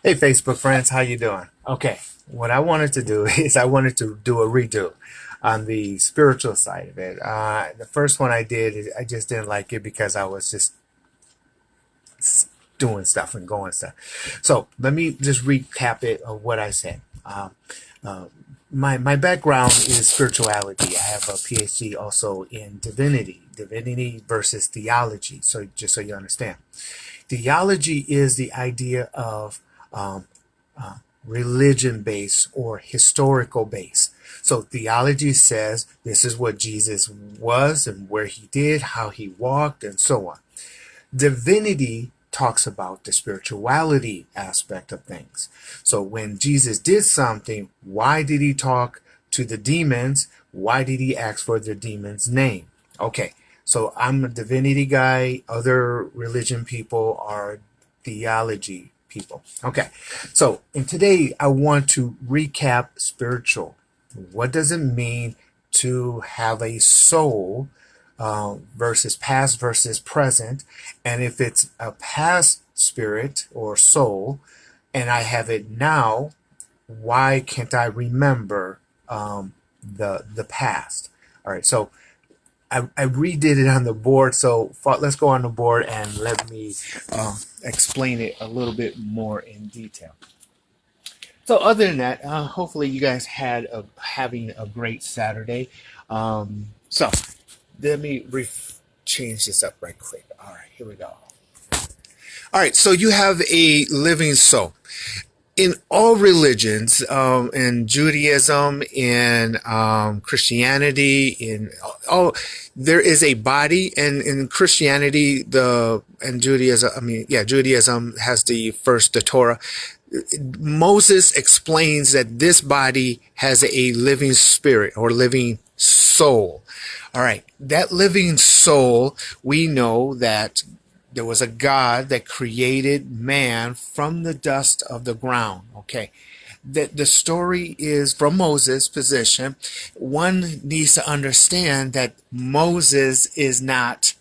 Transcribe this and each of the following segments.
Hey Facebook friends, how you doing? Okay, what I wanted to do is I wanted to do a redo on the spiritual side of it. The first one I did, I just didn't like it because I was just doing stuff and going stuff. So let me just recap it of what I said. Uh, my background is spirituality. I have a PhD also in divinity versus theology. So just so you understand, theology is the idea of um, religion based or historical based. So theology says this is what Jesus was and where he did, how he walked, and so on. Divinity talks about the spirituality aspect of things. So when Jesus did something, why did he talk to the demons? Why did he ask for the demon's name? Okay, so I'm a divinity guy. Other religion people are theology people. Okay, so in today I want to recap spiritual. What does it mean to have a soul versus past versus present? And if it's a past spirit or soul and I have it now, why can't I remember the past? All right, so I redid it on the board. So let's go on the board and let me explain it a little bit more in detail. So other than that, hopefully you guys having a great Saturday. So let me change this up right quick. All right, here we go. All right, so you have a living soul. In all religions, in Judaism, in Christianity, in all, there is a body, and in Christianity, and Judaism, Judaism has the Torah. Moses explains that this body has a living spirit or living soul. All right, that living soul, we know that there was a God that created man from the dust of the ground. Okay, the story is from Moses' position. One needs to understand that Moses is not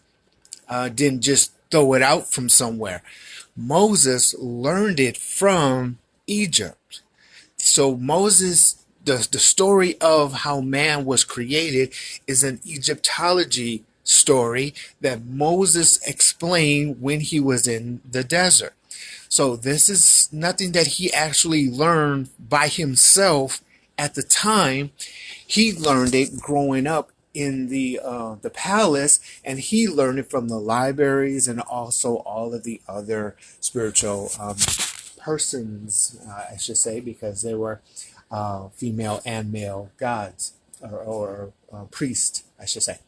didn't just throw it out from somewhere. Moses learned it from Egypt. So Moses, the story of how man was created is an Egyptology story that Moses explained when he was in the desert. So this is nothing that he actually learned by himself at the time. He learned it growing up in the palace, and he learned it from the libraries and also all of the other spiritual persons, I should say, because they were female and male gods or priests, I should say.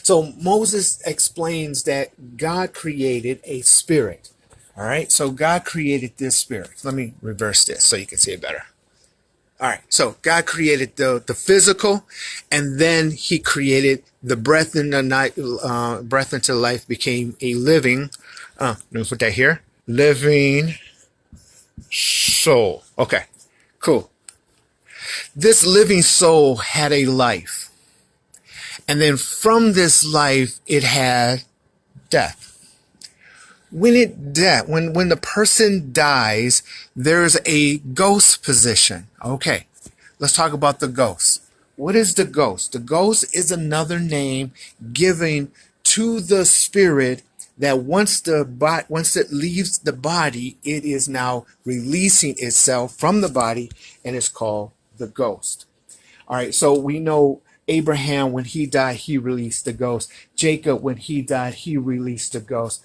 So Moses explains that God created a spirit. All right, so God created this spirit. Let me reverse this so you can see it better. All right, so God created the physical, and then he created the breath in the night, breath into life became a living, let me put that here, living soul. Okay, cool. This living soul had a life. And then from this life, it had death. When the person dies, there's a ghost position. Okay, let's talk about the ghost. What is the ghost? The ghost is another name given to the spirit that once it leaves the body, it is now releasing itself from the body, and it's called the ghost. All right, so we know Abraham, when he died, he released the ghost. Jacob, when he died, he released the ghost.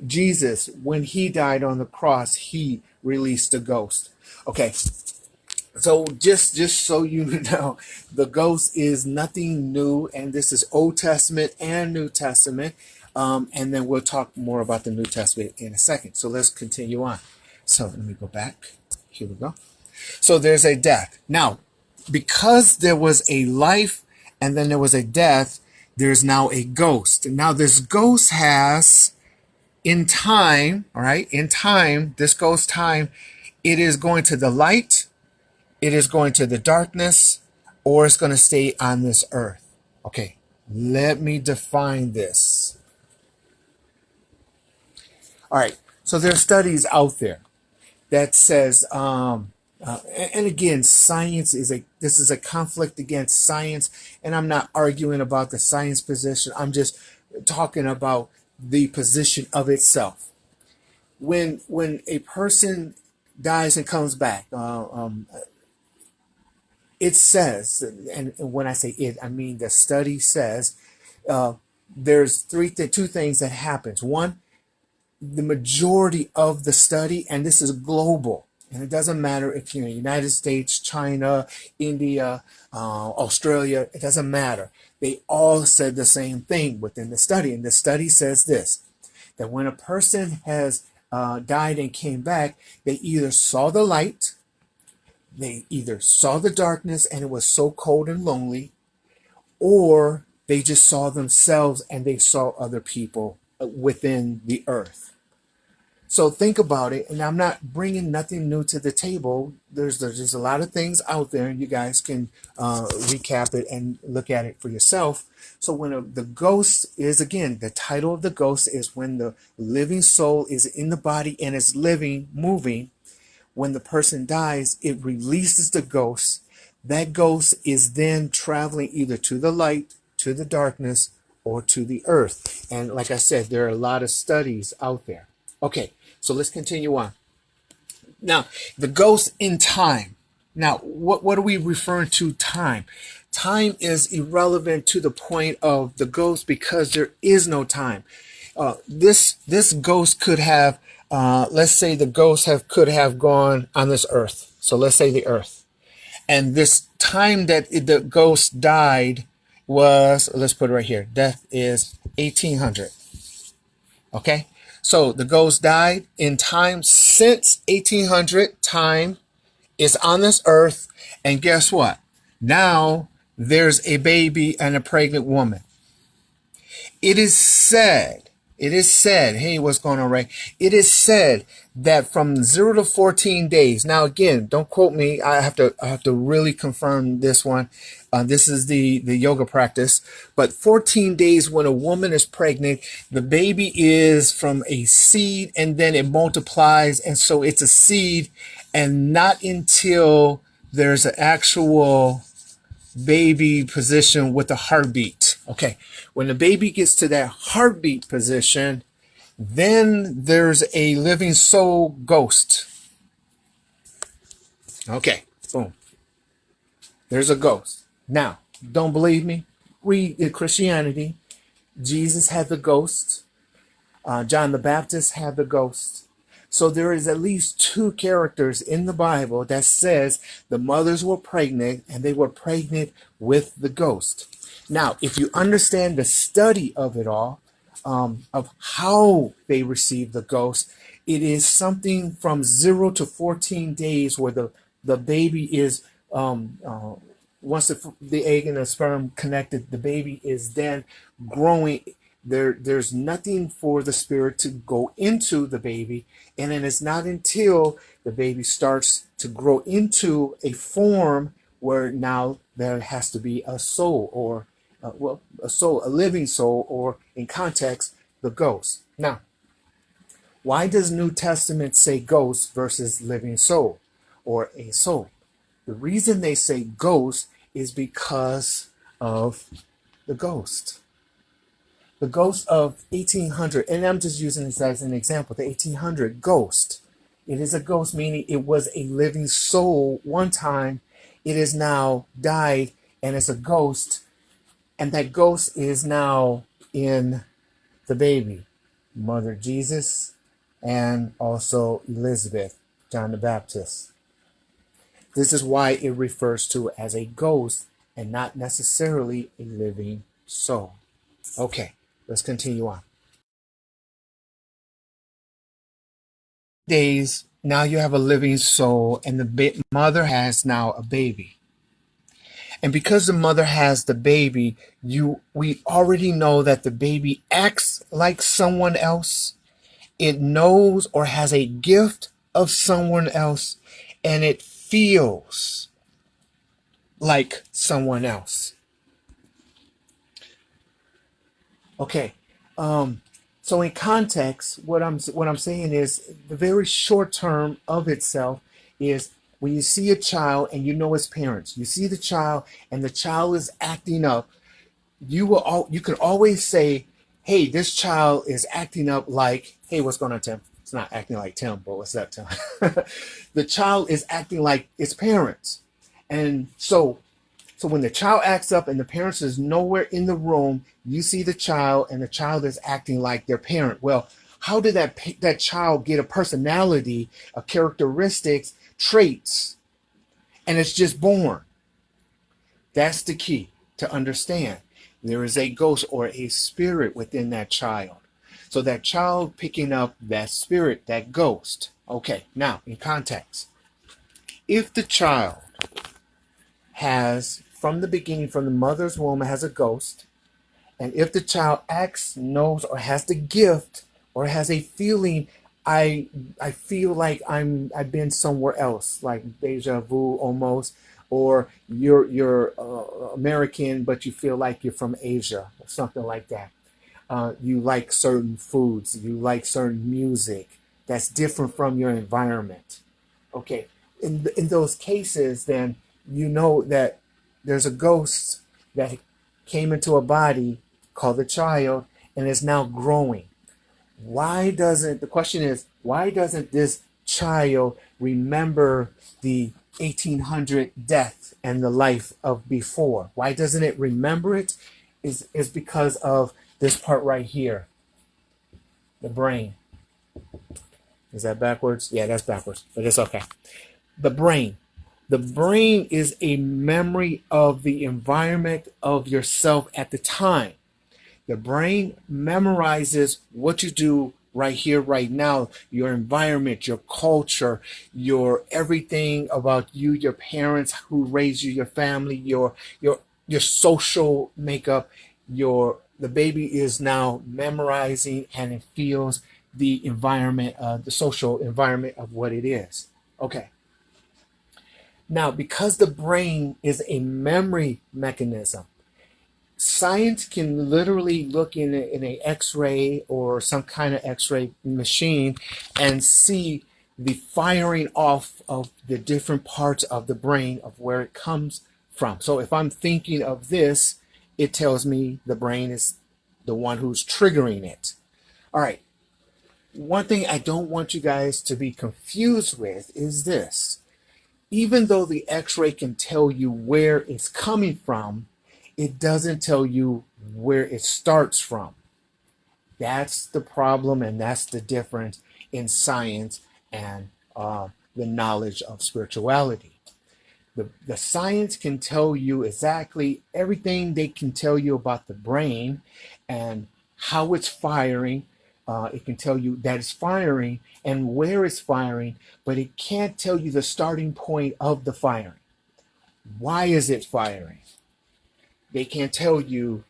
Jesus, when he died on the cross, he released the ghost. Okay, so just so you know, the ghost is nothing new, and this is Old Testament and New Testament. And then we'll talk more about the New Testament in a second. So let's continue on. So let me go back. Here we go. So there's a death. Now, because there was a life and then there was a death, there's now a ghost. Now this ghost has, in time, all right, in time, this ghost time, it is going to the light, it is going to the darkness, or it's going to stay on this earth. Okay, let me define this. All right, so there are studies out there. that says, and again, science is this is a conflict against science, and I'm not arguing about the science position. I'm just talking about the position of itself. When a person dies and comes back, it says, and when I say it, I mean the study says, uh, there's two things that happens. One, the majority of the study, and this is global, and it doesn't matter if you're in the United States, China, India, Australia, it doesn't matter. They all said the same thing within the study, and the study says this, that when a person has died and came back, they either saw the light, they either saw the darkness and it was so cold and lonely, or they just saw themselves and they saw other people within the earth. So think about it, and I'm not bringing nothing new to the table. There's just a lot of things out there, and you guys can recap it and look at it for yourself. So when the ghost is, again, the title of the ghost is when the living soul is in the body and is living, moving. When the person dies, it releases the ghost. That ghost is then traveling either to the light, to the darkness, or to the earth. And like I said, there are a lot of studies out there. Okay, so let's continue on. Now, the ghost in time. Now, what are we referring to time? Time is irrelevant to the point of the ghost because there is no time. This ghost could have, let's say the ghost could have gone on this earth. So let's say the earth. And this time that the ghost died was, let's put it right here, death is 1800. Okay? So the ghost died in time since 1800. Time is on this earth. And guess what? Now there's a baby and a pregnant woman. It is said, hey, what's going on, Ray? It is said that from 0 to 14 days. Now, again, don't quote me. I have to really confirm this one. This is the yoga practice. But 14 days when a woman is pregnant, the baby is from a seed and then it multiplies. And so it's a seed, and not until there's an actual baby position with a heartbeat. Okay, when the baby gets to that heartbeat position, then there's a living soul ghost. Okay, boom. There's a ghost. Now, don't believe me? Read Christianity. Jesus had the ghost. John the Baptist had the ghost. So there is at least two characters in the Bible that says the mothers were pregnant and they were pregnant with the ghost. Now, if you understand the study of it all, of how they received the ghost, it is something from 0 to 14 days where the baby is, once the egg and the sperm connected, the baby is then growing. There's nothing for the spirit to go into the baby, and then it's not until the baby starts to grow into a form where now there has to be a soul, or a soul, a living soul, or in context, the ghost. Now, why does New Testament say ghost versus living soul or a soul? The reason they say ghost is because of the ghost. The ghost of 1800, and I'm just using this as an example, the 1800 ghost. It is a ghost, meaning it was a living soul one time. It has now died, and it's a ghost, and that ghost is now in the baby, Mother Jesus, and also Elizabeth, John the Baptist. This is why it refers to as a ghost and not necessarily a living soul. Okay. Let's continue on. Days, now you have a living soul, and the mother has now a baby. And because the mother has the baby, we already know that the baby acts like someone else. It knows or has a gift of someone else, and it feels like someone else. Okay. So in context, what I'm saying is the very short term of itself is when you see a child and you know his parents, you see the child and the child is acting up, you can always say, hey, this child is acting up like, hey, what's going on, Tim? It's not acting like Tim, but what's up, Tim? The child is acting like its parents. And so when the child acts up and the parents is nowhere in the room, you see the child and the child is acting like their parent. Well, how did that child get a personality, a characteristics, traits, and it's just born? That's the key to understand. There is a ghost or a spirit within that child. So that child picking up that spirit, that ghost. Okay, now in context, if the child has, from the beginning, from the mother's womb, has a ghost, and if the child acts, knows, or has the gift, or has a feeling, I feel like I've been somewhere else, like deja vu almost, or you're American, but you feel like you're from Asia, or something like that. You like certain foods, you like certain music that's different from your environment. Okay, in those cases, then you know that there's a ghost that came into a body called the child and is now growing. The question is, why doesn't this child remember the 1800 death and the life of before? Why doesn't it remember it? Is because of this part right here, the brain. Is that backwards? Yeah, that's backwards, but it's okay. The brain. The brain is a memory of the environment of yourself at the time. The brain memorizes what you do right here, right now, your environment, your culture, your everything about you, your parents who raised you, your family, your social makeup, the baby is now memorizing and it feels the environment, the social environment of what it is. Okay. Now, because the brain is a memory mechanism, science can literally look in a X-ray or some kind of X-ray machine and see the firing off of the different parts of the brain of where it comes from. So if I'm thinking of this, it tells me the brain is the one who's triggering it. All right. One thing I don't want you guys to be confused with is this. Even though the X-ray can tell you where it's coming from, it doesn't tell you where it starts from. That's the problem, and that's the difference in science and the knowledge of spirituality. The science can tell you exactly everything they can tell you about the brain and how it's firing. It can tell you that it's firing and where it's firing, but it can't tell you the starting point of the firing. Why is it firing? They can't tell you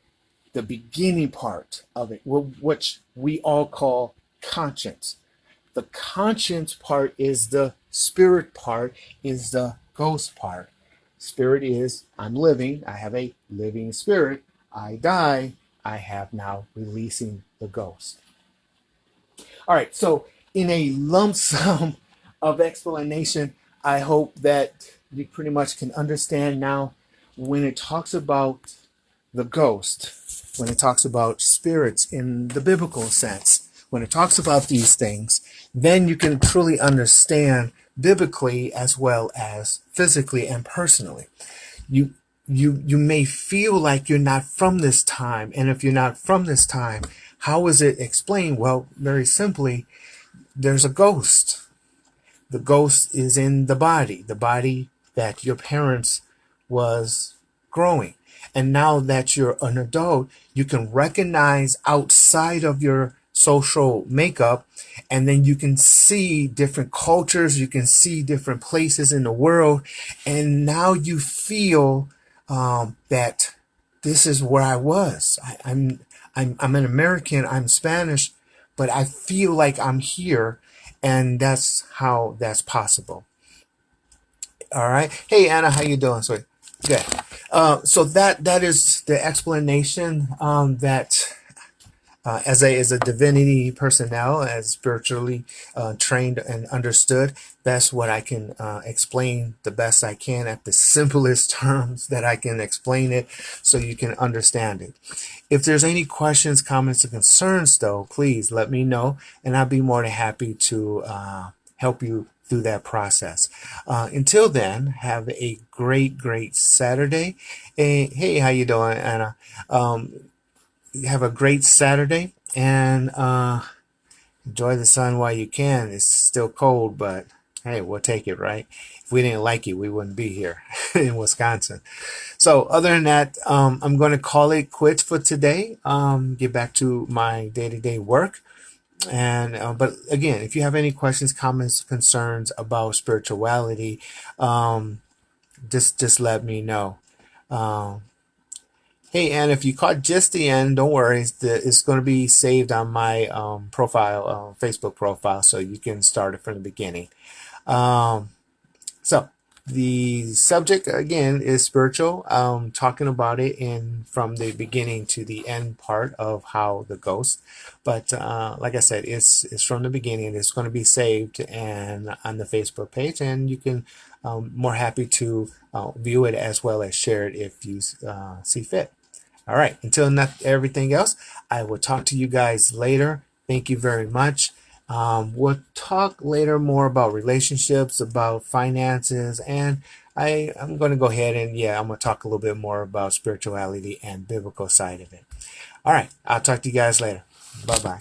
the beginning part of it, which we all call conscience. The conscience part is the spirit part, is the ghost part. Spirit is, I'm living, I have a living spirit. I die, I have now releasing the ghost. All right, so in a lump sum of explanation, I hope that you pretty much can understand now when it talks about the ghost, when it talks about spirits in the biblical sense, when it talks about these things, then you can truly understand biblically as well as physically and personally. You may feel like you're not from this time, and if you're not from this time, how is it explained? Well, very simply, there's a ghost. The ghost is in the body that your parents was growing. And now that you're an adult, you can recognize outside of your social makeup, and then you can see different cultures, you can see different places in the world, and now you feel that this is where I was. I'm an American, I'm Spanish, but I feel like I'm here, and that's how that's possible. All right. Hey Anna, how you doing? Sorry. Good. So that is the explanation that as a divinity personnel, as spiritually trained and understood, that's what I can explain the best I can at the simplest terms that I can explain it, so you can understand it. If there's any questions, comments, or concerns, though, please let me know, and I'll be more than happy to help you through that process. Until then, have a great Saturday. Hey, how you doing, Anna? Have a great Saturday, and enjoy the sun while you can. It's still cold, but hey, we'll take it, right? If we didn't like it, we wouldn't be here in Wisconsin. So other than that, I'm going to call it quits for today. Get back to my day-to-day work. And but again, if you have any questions, comments, concerns about spirituality, just let me know. Um, Hey, and if you caught just the end, don't worry. It's going to be saved on my profile, Facebook profile, so you can start it from the beginning. Um, so the subject again is spiritual. Talking about it in from the beginning to the end part of how the ghost. But like I said, it's from the beginning. It's going to be saved and on the Facebook page, and you can more happy to view it as well as share it if you see fit. All right, until not everything else, I will talk to you guys later. Thank you very much. We'll talk later more about relationships, about finances, and I'm going to go ahead and I'm going to talk a little bit more about spirituality and biblical side of it. All right, I'll talk to you guys later. Bye-bye.